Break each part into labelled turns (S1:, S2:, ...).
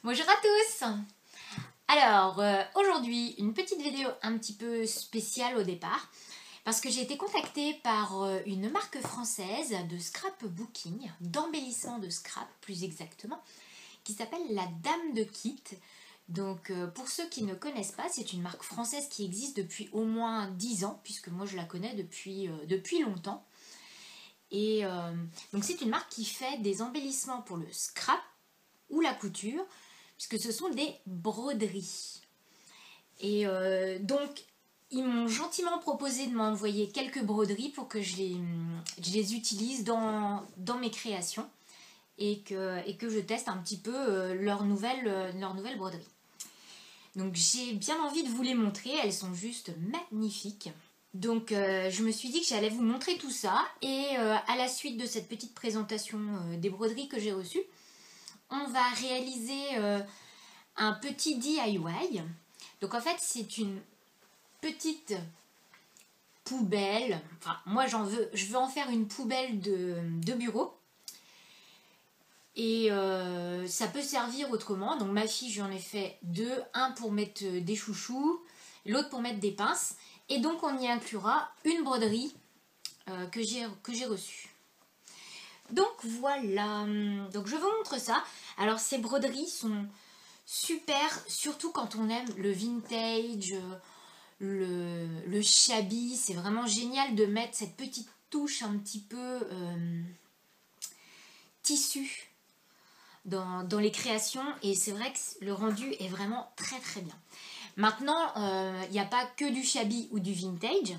S1: Bonjour à tous. Alors, aujourd'hui, une petite vidéo un petit peu spéciale au départ, parce que j'ai été contactée par une marque française de scrapbooking, d'embellissement de scrap plus exactement, qui s'appelle la Dame de Kit. Donc, pour ceux qui ne connaissent pas, c'est une marque française qui existe depuis au moins 10 ans, puisque moi je la connais depuis longtemps. Et donc c'est une marque qui fait des embellissements pour le scrap ou la couture, puisque ce sont des broderies. Et donc, ils m'ont gentiment proposé de m'envoyer quelques broderies pour que je les utilise dans mes créations et que je teste un petit peu leurs nouvelles broderies. Donc j'ai bien envie de vous les montrer, elles sont juste magnifiques. Donc je me suis dit que j'allais vous montrer tout ça et à la suite de cette petite présentation des broderies que j'ai reçues, on va réaliser un petit DIY. Donc en fait c'est une petite poubelle, enfin moi je veux en faire une poubelle de bureau. Et ça peut servir autrement. Donc ma fille, j'en ai fait deux. Un pour mettre des chouchous, l'autre pour mettre des pinces. Et donc on y inclura une broderie que j'ai reçue. Donc voilà. Donc je vous montre ça. Alors ces broderies sont super, surtout quand on aime le vintage, le shabby. C'est vraiment génial de mettre cette petite touche un petit peu tissu dans les créations, et c'est vrai que le rendu est vraiment très très bien. Maintenant, il n'y a pas que du shabby ou du vintage.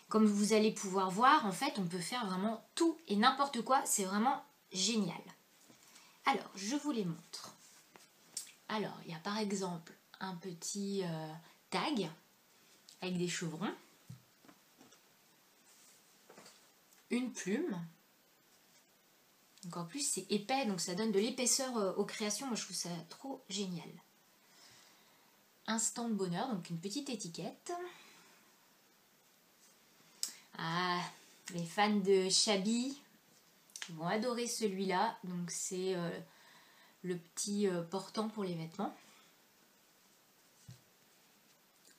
S1: Comme vous allez pouvoir voir, en fait, on peut faire vraiment tout et n'importe quoi. C'est vraiment génial. Alors, je vous les montre. Alors, il y a par exemple un petit tag avec des chevrons, une plume. Donc en plus c'est épais, donc ça donne de l'épaisseur aux créations. Moi je trouve ça trop génial. Instant de bonheur, donc une petite étiquette. Ah, les fans de shabby vont adorer celui-là. Donc c'est le petit portant pour les vêtements.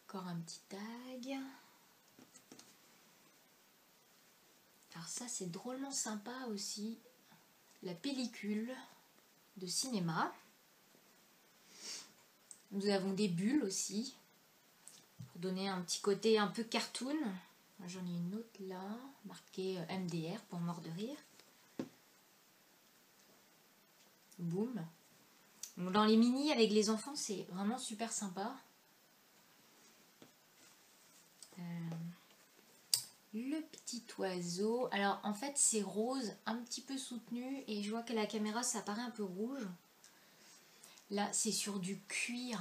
S1: Encore un petit tag. Alors ça c'est drôlement sympa aussi. La pellicule de cinéma. Nous avons des bulles aussi, pour donner un petit côté un peu cartoon. J'en ai une autre là, marquée MDR pour mort de rire. Boum. Donc dans les mini avec les enfants, c'est vraiment super sympa. Le petit oiseau. Alors en fait c'est rose, un petit peu soutenu, et je vois que la caméra ça paraît un peu rouge. Là c'est sur du cuir.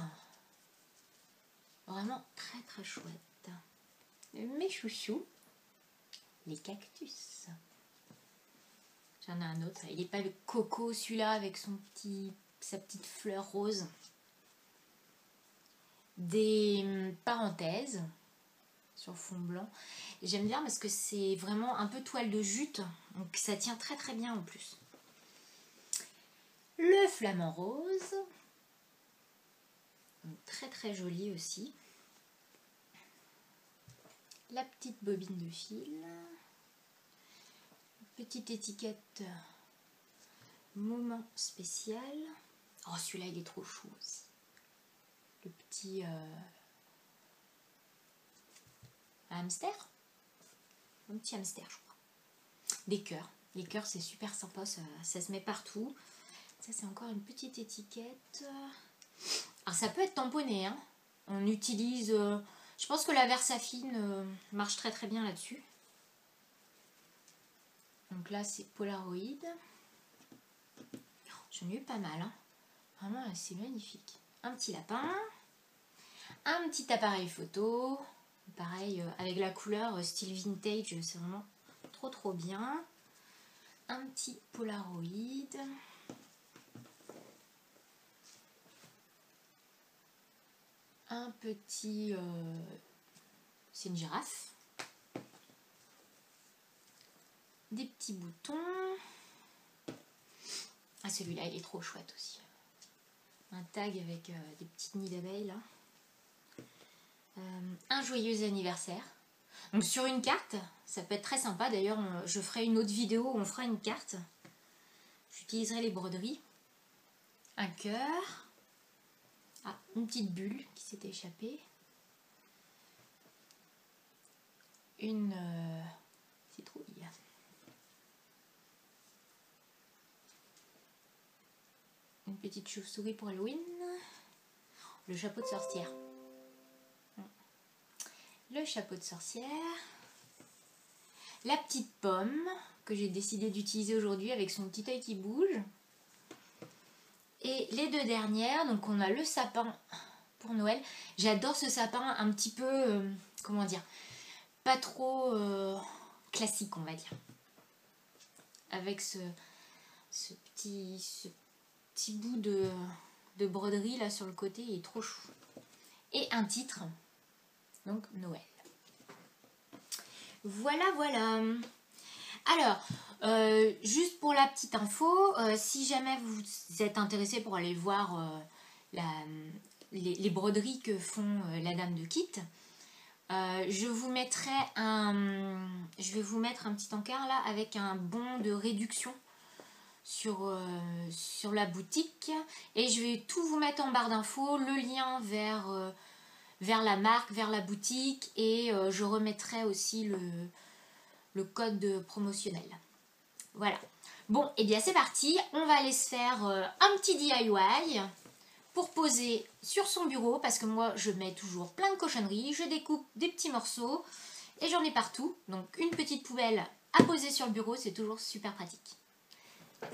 S1: Vraiment très très chouette. Mes chouchous, les cactus. J'en ai un autre, il n'est pas le coco celui-là avec sa petite fleur rose. Des parenthèses sur fond blanc. J'aime bien parce que c'est vraiment un peu toile de jute, donc ça tient très très bien en plus. Le flamant rose, donc très très joli aussi. La petite bobine de fil. Petite étiquette moment spécial. Oh celui-là il est trop chou aussi. Le petit hamster. Un petit hamster je crois. Des cœurs. Les cœurs c'est super sympa, ça se met partout. Ça c'est encore une petite étiquette. Alors ça peut être tamponné, hein. On utilise... je pense que la Versafine marche très très bien là-dessus. Donc là c'est Polaroid. J'en ai eu pas mal, hein. Vraiment c'est magnifique. Un petit lapin. Un petit appareil photo. Pareil avec la couleur style vintage, c'est vraiment trop trop bien. Un petit Polaroid. Un petit... c'est une girafe. Des petits boutons. Ah celui-là il est trop chouette aussi. un tag avec des petites nids d'abeilles là. Un joyeux anniversaire. Donc sur une carte, ça peut être très sympa. D'ailleurs, je ferai une autre vidéo où on fera une carte. J'utiliserai les broderies. Un cœur. Ah, une petite bulle qui s'était échappée. Une citrouille. Une petite chauve-souris pour Halloween. Le chapeau de sorcière. Le chapeau de sorcière. La petite pomme que j'ai décidé d'utiliser aujourd'hui avec son petit œil qui bouge. Et les deux dernières, donc on a le sapin pour Noël. J'adore ce sapin un petit peu, comment dire, pas trop classique on va dire. Avec ce petit bout de broderie là sur le côté, il est trop chou. Et un titre, donc Noël. Voilà, voilà. Alors, juste pour la petite info, si jamais vous êtes intéressé pour aller voir les broderies que font la Dame de Kit, je vais vous mettre un petit encart là avec un bon de réduction sur la boutique, et je vais tout vous mettre en barre d'infos, le lien vers la marque, vers la boutique, et je remettrai aussi le code promotionnel. Voilà. Bon, et bien c'est parti, on va aller se faire un petit DIY pour poser sur son bureau, parce que moi je mets toujours plein de cochonneries, je découpe des petits morceaux et j'en ai partout. Donc une petite poubelle à poser sur le bureau, c'est toujours super pratique.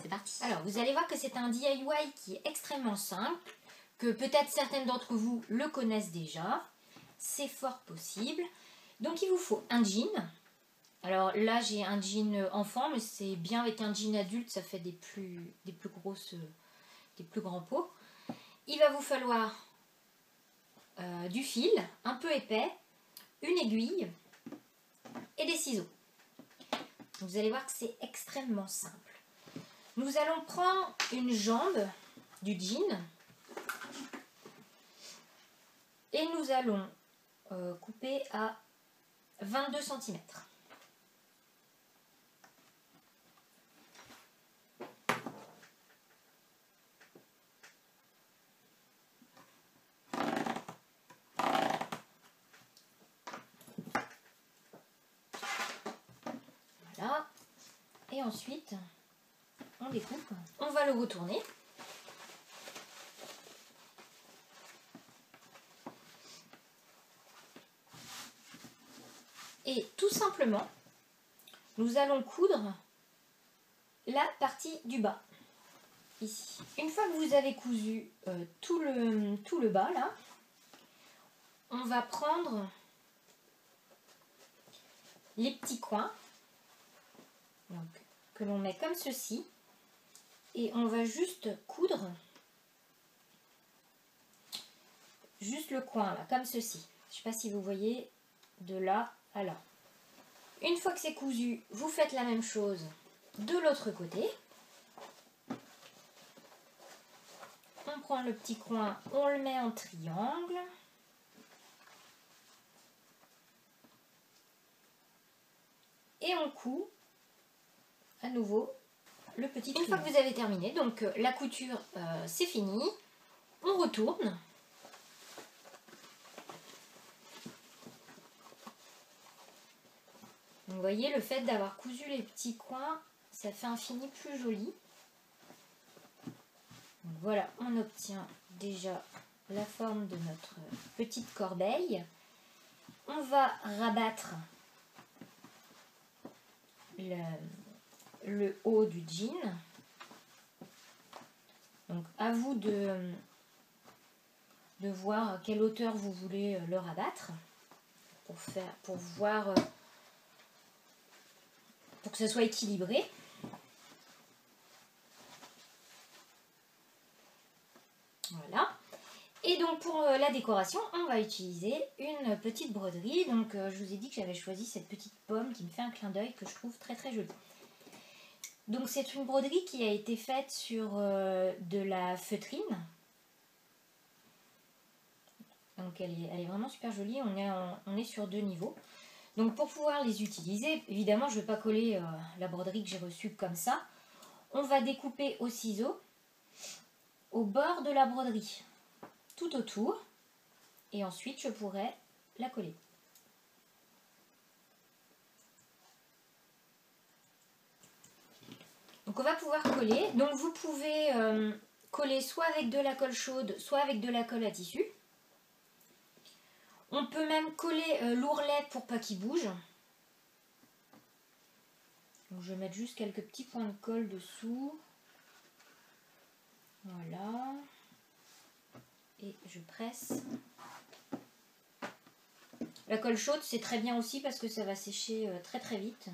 S1: C'est parti. Alors vous allez voir que c'est un DIY qui est extrêmement simple, que peut-être certaines d'entre vous le connaissent déjà. C'est fort possible. Donc il vous faut un jean. Alors là j'ai un jean enfant, mais c'est bien avec un jean adulte, ça fait des plus grands pots. Il va vous falloir du fil un peu épais, une aiguille et des ciseaux. Vous allez voir que c'est extrêmement simple. Nous allons prendre une jambe du jean et nous allons couper à 22 cm. Voilà. Et ensuite, on découpe. On va le retourner. Et tout simplement, nous allons coudre la partie du bas, ici. Une fois que vous avez cousu tout le bas, là, on va prendre les petits coins, donc, que l'on met comme ceci, et on va juste coudre juste le coin, là, comme ceci. Je ne sais pas si vous voyez, de là à là. Une fois que c'est cousu, vous faites la même chose de l'autre côté. On prend le petit coin, on le met en triangle. Et on coud à nouveau le petit triangle. Une fois que vous avez terminé, donc la couture c'est fini, on retourne. Vous voyez, le fait d'avoir cousu les petits coins, ça fait un fini plus joli. Donc voilà, on obtient déjà la forme de notre petite corbeille. On va rabattre le haut du jean. Donc à vous de voir à quelle hauteur vous voulez le rabattre pour voir, pour que ça soit équilibré. Voilà. Et donc pour la décoration, on va utiliser une petite broderie. Donc je vous ai dit que j'avais choisi cette petite pomme qui me fait un clin d'œil que je trouve très très jolie. Donc c'est une broderie qui a été faite sur de la feutrine. donc elle est vraiment super jolie. On est sur 2 niveaux. Donc pour pouvoir les utiliser, évidemment je ne vais pas coller la broderie que j'ai reçue comme ça. On va découper au ciseau au bord de la broderie, tout autour, et ensuite je pourrai la coller. Donc on va pouvoir coller. Donc vous pouvez coller soit avec de la colle chaude, soit avec de la colle à tissu. On peut même coller l'ourlet pour pas qu'il bouge. Donc je vais mettre juste quelques petits points de colle dessous. Voilà. Et je presse. La colle chaude, c'est très bien aussi parce que ça va sécher très très vite.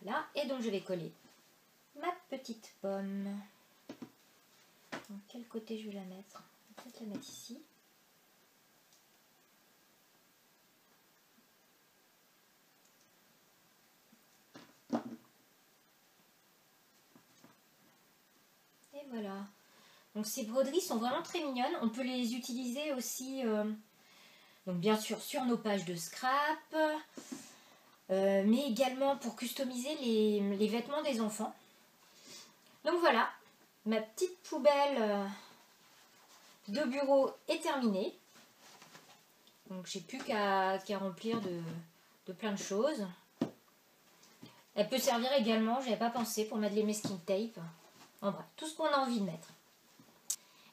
S1: Voilà. Et donc je vais coller ma petite pomme. Donc quel côté je vais la mettre? Peut-être la mettre ici. Et voilà. Donc ces broderies sont vraiment très mignonnes. On peut les utiliser aussi, donc bien sûr sur nos pages de scrap, mais également pour customiser les vêtements des enfants. Donc voilà, ma petite poubelle de bureau est terminée. Donc j'ai plus qu'à remplir de plein de choses. Elle peut servir également, j'avais pas pensé, pour mettre les masking tape. En bref, tout ce qu'on a envie de mettre.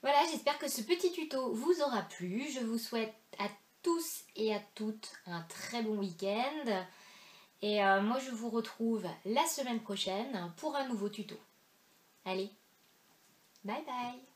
S1: Voilà, j'espère que ce petit tuto vous aura plu. Je vous souhaite à tous et à toutes un très bon week-end. Et moi, je vous retrouve la semaine prochaine pour un nouveau tuto. Allez, bye bye!